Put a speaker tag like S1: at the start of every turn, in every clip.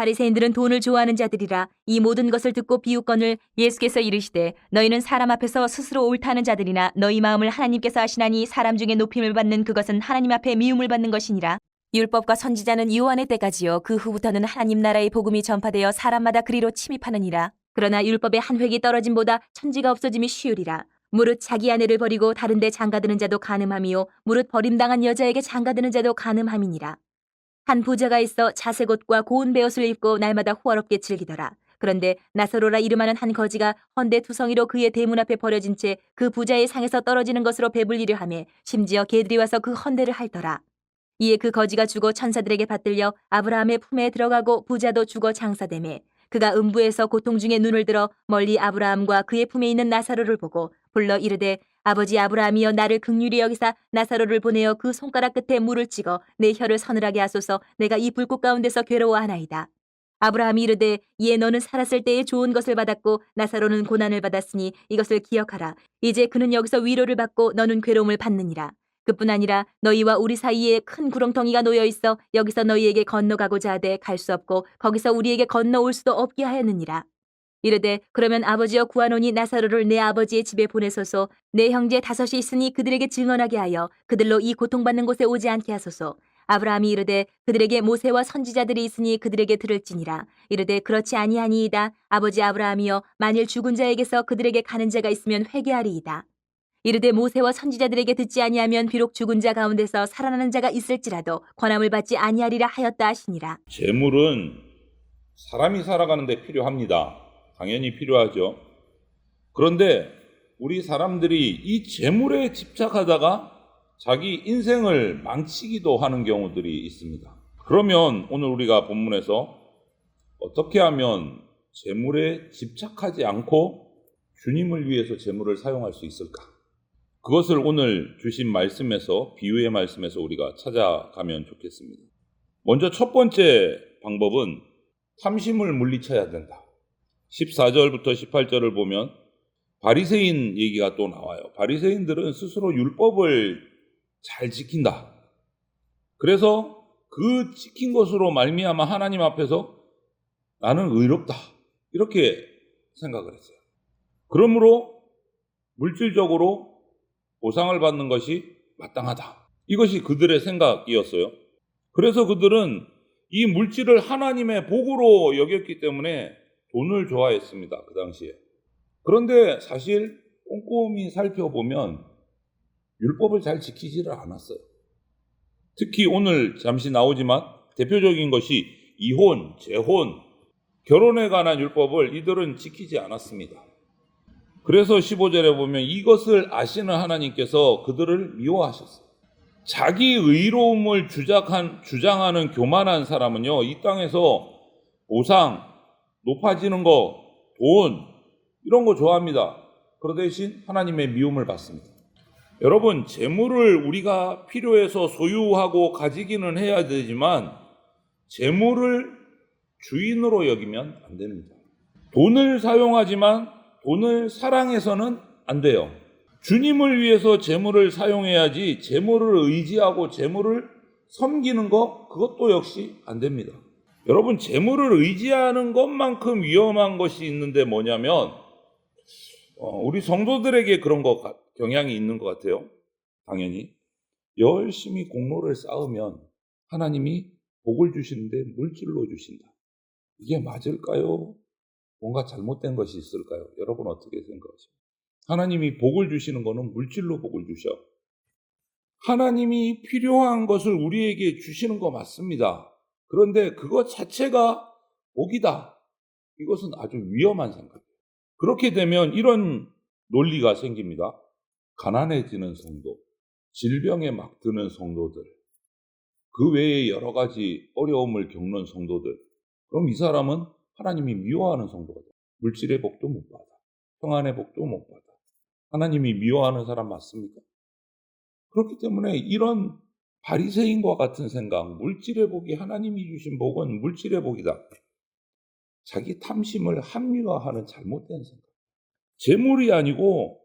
S1: 바리새인들은 돈을 좋아하는 자들이라. 이 모든 것을 듣고 비웃거늘 예수께서 이르시되 너희는 사람 앞에서 스스로 옳다는 자들이나 너희 마음을 하나님께서 아시나니 사람 중에 높임을 받는 그것은 하나님 앞에 미움을 받는 것이니라. 율법과 선지자는 요한의 때까지요 그 후부터는 하나님 나라의 복음이 전파되어 사람마다 그리로 침입하느니라. 그러나 율법의 한 획이 떨어짐보다 천지가 없어짐이 쉬우리라. 무릇 자기 아내를 버리고 다른 데 장가드는 자도 간음함이요 무릇 버림당한 여자에게 장가드는 자도 간음함이니라. 한 부자가 있어 자색 옷과 고운 베옷을 입고 날마다 호화롭게 즐기더라. 그런데 나사로라 이름하는 한 거지가 헌데 투성이로 그의 대문 앞에 버려진 채 그 부자의 상에서 떨어지는 것으로 배불리려 하며 심지어 개들이 와서 그 헌데를 핥더라. 이에 그 거지가 죽어 천사들에게 받들려 아브라함의 품에 들어가고 부자도 죽어 장사되매 그가 음부에서 고통 중에 눈을 들어 멀리 아브라함과 그의 품에 있는 나사로를 보고 불러 이르되 아버지 아브라함이여 나를 긍휼히 여기사 나사로를 보내어 그 손가락 끝에 물을 찍어 내 혀를 서늘하게 하소서. 내가 이 불꽃 가운데서 괴로워하나이다. 아브라함이 이르되 이에 너는 살았을 때에 좋은 것을 받았고 나사로는 고난을 받았으니 이것을 기억하라. 이제 그는 여기서 위로를 받고 너는 괴로움을 받느니라. 그뿐 아니라 너희와 우리 사이에 큰 구렁텅이가 놓여 있어 여기서 너희에게 건너가고자 하되 갈 수 없고 거기서 우리에게 건너올 수도 없게 하였느니라. 이르되 그러면 아버지여 구하노니 나사로를 내 아버지의 집에 보내소서. 내 형제 5이 있으니 그들에게 증언하게 하여 그들로 이 고통받는 곳에 오지 않게 하소서. 아브라함이 이르되 그들에게 모세와 선지자들이 있으니 그들에게 들을지니라. 이르되 그렇지 아니하니이다. 아버지 아브라함이여 만일 죽은 자에게서 그들에게 가는 자가 있으면 회개하리이다. 이르되 모세와 선지자들에게 듣지 아니하면 비록 죽은 자 가운데서 살아나는 자가 있을지라도 권함을 받지 아니하리라 하였다 하시니라.
S2: 재물은 사람이 살아가는 데 필요합니다. 당연히 필요하죠. 그런데 우리 사람들이 이 재물에 집착하다가 자기 인생을 망치기도 하는 경우들이 있습니다. 그러면 오늘 우리가 본문에서 어떻게 하면 재물에 집착하지 않고 주님을 위해서 재물을 사용할 수 있을까? 그것을 오늘 주신 말씀에서, 비유의 말씀에서 우리가 찾아가면 좋겠습니다. 먼저 첫 번째 방법은 탐심을 물리쳐야 된다. 14절부터 18절을 보면 바리새인 얘기가 또 나와요. 바리새인들은 스스로 율법을 잘 지킨다. 그래서 그 지킨 것으로 말미암아 하나님 앞에서 나는 의롭다. 이렇게 생각을 했어요. 그러므로 물질적으로 보상을 받는 것이 마땅하다. 이것이 그들의 생각이었어요. 그래서 그들은 이 물질을 하나님의 복으로 여겼기 때문에 돈을 좋아했습니다. 그 당시에. 그런데 사실 꼼꼼히 살펴보면 율법을 잘 지키지를 않았어요. 특히 오늘 잠시 나오지만 대표적인 것이 이혼, 재혼, 결혼에 관한 율법을 이들은 지키지 않았습니다. 그래서 15절에 보면 이것을 아시는 하나님께서 그들을 미워하셨어요. 자기 의로움을 주장하는 교만한 사람은요, 이 땅에서 보상, 높아지는 거, 돈, 이런 거 좋아합니다. 그러 대신 하나님의 미움을 받습니다. 여러분, 재물을 우리가 필요해서 소유하고 가지기는 해야 되지만 재물을 주인으로 여기면 안 됩니다. 돈을 사용하지만 돈을 사랑해서는 안 돼요. 주님을 위해서 재물을 사용해야지 재물을 의지하고 재물을 섬기는 거, 그것도 역시 안 됩니다. 여러분, 재물을 의지하는 것만큼 위험한 것이 있는데 뭐냐면 우리 성도들에게 그런 경향이 있는 것 같아요. 당연히 열심히 공로를 쌓으면 하나님이 복을 주시는데 물질로 주신다. 이게 맞을까요? 뭔가 잘못된 것이 있을까요? 여러분 어떻게 생각하십니까? 하나님이 복을 주시는 것은 물질로 복을 주셔. 하나님이 필요한 것을 우리에게 주시는 거 맞습니다. 그런데 그것 자체가 복이다. 이것은 아주 위험한 생각이에요. 그렇게 되면 이런 논리가 생깁니다. 가난해지는 성도, 질병에 막 드는 성도들, 그 외에 여러 가지 어려움을 겪는 성도들, 그럼 이 사람은 하나님이 미워하는 성도가 돼요. 물질의 복도 못 받아. 평안의 복도 못 받아. 하나님이 미워하는 사람 맞습니까? 그렇기 때문에 이런 바리새인과 같은 생각, 물질의 복이 하나님이 주신 복은 물질의 복이다. 자기 탐심을 합리화하는 잘못된 생각. 재물이 아니고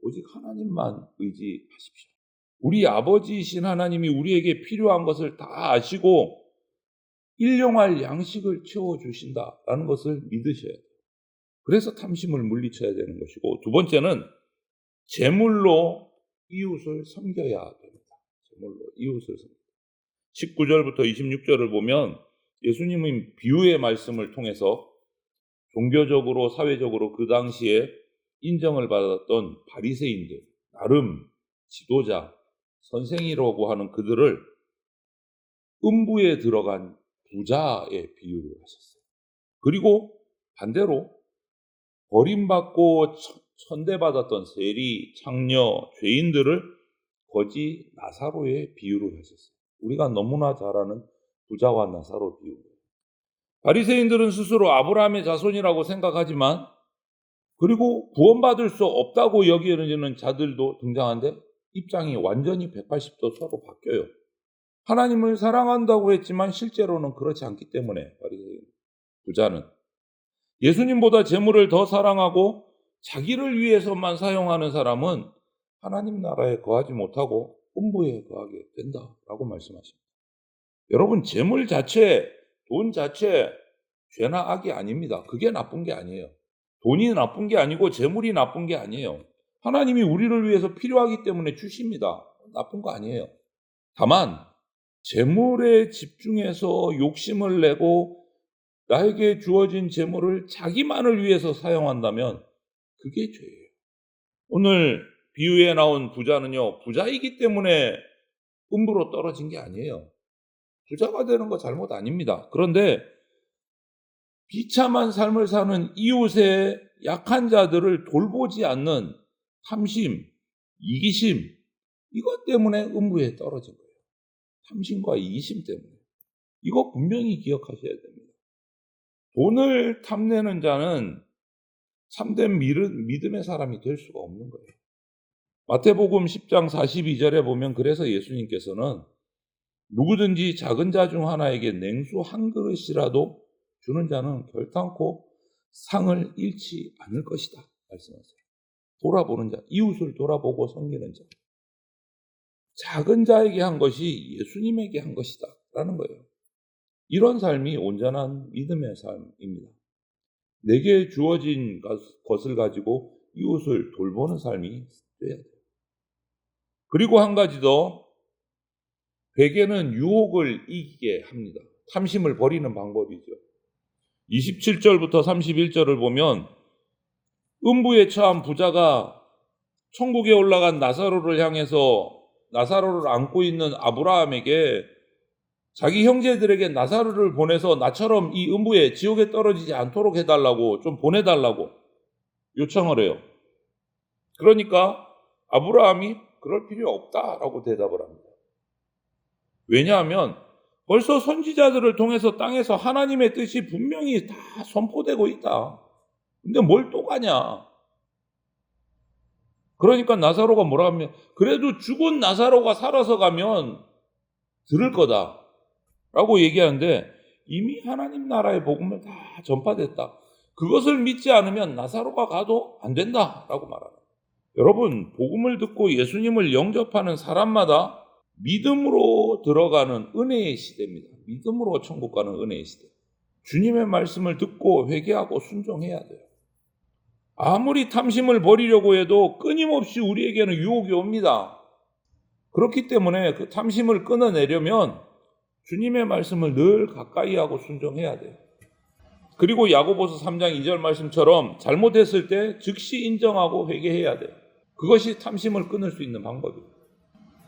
S2: 오직 하나님만 의지하십시오. 우리 아버지이신 하나님이 우리에게 필요한 것을 다 아시고 일용할 양식을 채워주신다라는 것을 믿으셔야 돼요. 그래서 탐심을 물리쳐야 되는 것이고, 두 번째는 제물로 이웃을 섬겨야 됩니다. 제물로 이웃을 섬겨야 됩니다. 19절부터 26절을 보면 예수님은 비유의 말씀을 통해서 종교적으로 사회적으로 그 당시에 인정을 받았던 바리새인들, 나름 지도자, 선생이라고 하는 그들을 음부에 들어간 부자의 비유를 하셨어요. 그리고 반대로 버림받고 천대받았던 세리, 창녀, 죄인들을 거지 나사로의 비유를 하셨어요. 우리가 너무나 잘 아는 부자와 나사로 비유. 바리새인들은 스스로 아브라함의 자손이라고 생각하지만, 그리고 구원받을 수 없다고 여기는 자들도 등장하는데 입장이 완전히 180도 서로 바뀌어요. 하나님을 사랑한다고 했지만 실제로는 그렇지 않기 때문에 바리새인 부자는 예수님보다 재물을 더 사랑하고 자기를 위해서만 사용하는 사람은 하나님 나라에 거하지 못하고 음부에 거하게 된다라고 말씀하십니다. 여러분, 재물 자체, 돈 자체 죄나 악이 아닙니다. 그게 나쁜 게 아니에요. 돈이 나쁜 게 아니고 재물이 나쁜 게 아니에요. 하나님이 우리를 위해서 필요하기 때문에 주십니다. 나쁜 거 아니에요. 다만 재물에 집중해서 욕심을 내고 나에게 주어진 재물을 자기만을 위해서 사용한다면 그게 죄예요. 오늘 비유에 나온 부자는요, 부자이기 때문에 음부로 떨어진 게 아니에요. 부자가 되는 거 잘못 아닙니다. 그런데 비참한 삶을 사는 이웃의 약한 자들을 돌보지 않는 탐심, 이기심, 이것 때문에 음부에 떨어진 거예요. 탐심과 이기심 때문에. 이거 분명히 기억하셔야 됩니다. 돈을 탐내는 자는 참된 믿음의 사람이 될 수가 없는 거예요. 마태복음 10장 42절에 보면 그래서 예수님께서는 누구든지 작은 자 중 하나에게 냉수 한 그릇이라도 주는 자는 결단코 상을 잃지 않을 것이다 말씀하세요. 돌아보는 자, 이웃을 돌아보고 섬기는 자, 작은 자에게 한 것이 예수님에게 한 것이다 라는 거예요. 이런 삶이 온전한 믿음의 삶입니다. 내게 주어진 것을 가지고 이웃을 돌보는 삶이 돼야 돼요. 그리고 한 가지 더, 회개는 유혹을 이기게 합니다. 탐심을 버리는 방법이죠. 27절부터 31절을 보면 음부에 처한 부자가 천국에 올라간 나사로를 향해서 나사로를 안고 있는 아브라함에게 자기 형제들에게 나사로를 보내서 나처럼 이 음부에 지옥에 떨어지지 않도록 해달라고, 좀 보내달라고 요청을 해요. 그러니까 아브라함이 그럴 필요 없다라고 대답을 합니다. 왜냐하면 벌써 선지자들을 통해서 땅에서 하나님의 뜻이 분명히 다 선포되고 있다. 근데 뭘 또 가냐? 그러니까 나사로가 뭐라 하면, 그래도 죽은 나사로가 살아서 가면 들을 거다 라고 얘기하는데, 이미 하나님 나라의 복음은 다 전파됐다. 그것을 믿지 않으면 나사로가 가도 안 된다 라고 말합니다. 여러분, 복음을 듣고 예수님을 영접하는 사람마다 믿음으로 들어가는 은혜의 시대입니다. 믿음으로 천국 가는 은혜의 시대. 주님의 말씀을 듣고 회개하고 순종해야 돼요. 아무리 탐심을 버리려고 해도 끊임없이 우리에게는 유혹이 옵니다. 그렇기 때문에 그 탐심을 끊어내려면 주님의 말씀을 늘 가까이 하고 순종해야 돼요. 그리고 야고보서 3장 2절 말씀처럼 잘못했을 때 즉시 인정하고 회개해야 돼요. 그것이 탐심을 끊을 수 있는 방법이에요.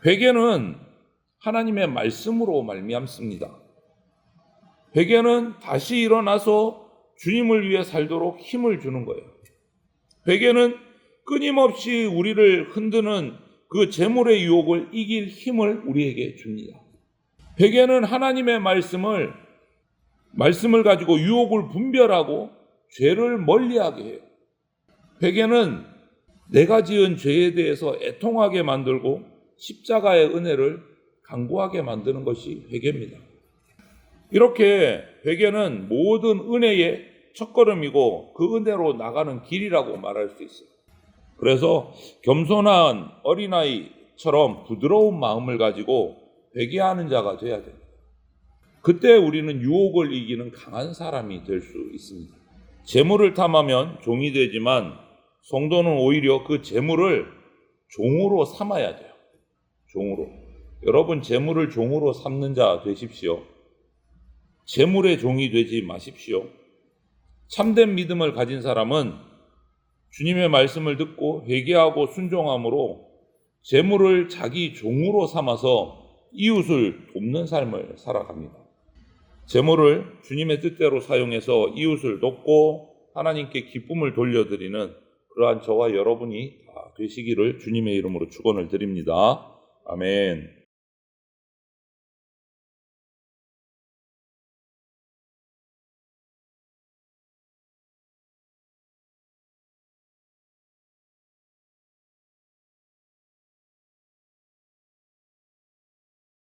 S2: 회개는 하나님의 말씀으로 말미암습니다. 회개는 다시 일어나서 주님을 위해 살도록 힘을 주는 거예요. 회개는 끊임없이 우리를 흔드는 그 재물의 유혹을 이길 힘을 우리에게 줍니다. 회개는 하나님의 말씀을 가지고 유혹을 분별하고 죄를 멀리하게 해요. 회개는 내가 지은 죄에 대해서 애통하게 만들고 십자가의 은혜를 간구하게 만드는 것이 회개입니다. 이렇게 회개는 모든 은혜의 첫걸음이고 그 은혜로 나가는 길이라고 말할 수 있어요. 그래서 겸손한 어린아이처럼 부드러운 마음을 가지고 회개하는 자가 돼야 됩니다. 그때 우리는 유혹을 이기는 강한 사람이 될 수 있습니다. 재물을 탐하면 종이 되지만 성도는 오히려 그 재물을 종으로 삼아야 돼요. 종으로. 여러분, 재물을 종으로 삼는 자 되십시오. 재물의 종이 되지 마십시오. 참된 믿음을 가진 사람은 주님의 말씀을 듣고 회개하고 순종함으로 재물을 자기 종으로 삼아서 이웃을 돕는 삶을 살아갑니다. 재물을 주님의 뜻대로 사용해서 이웃을 돕고 하나님께 기쁨을 돌려드리는 그러한 저와 여러분이 다 되시기를 주님의 이름으로 축원을 드립니다. 아멘.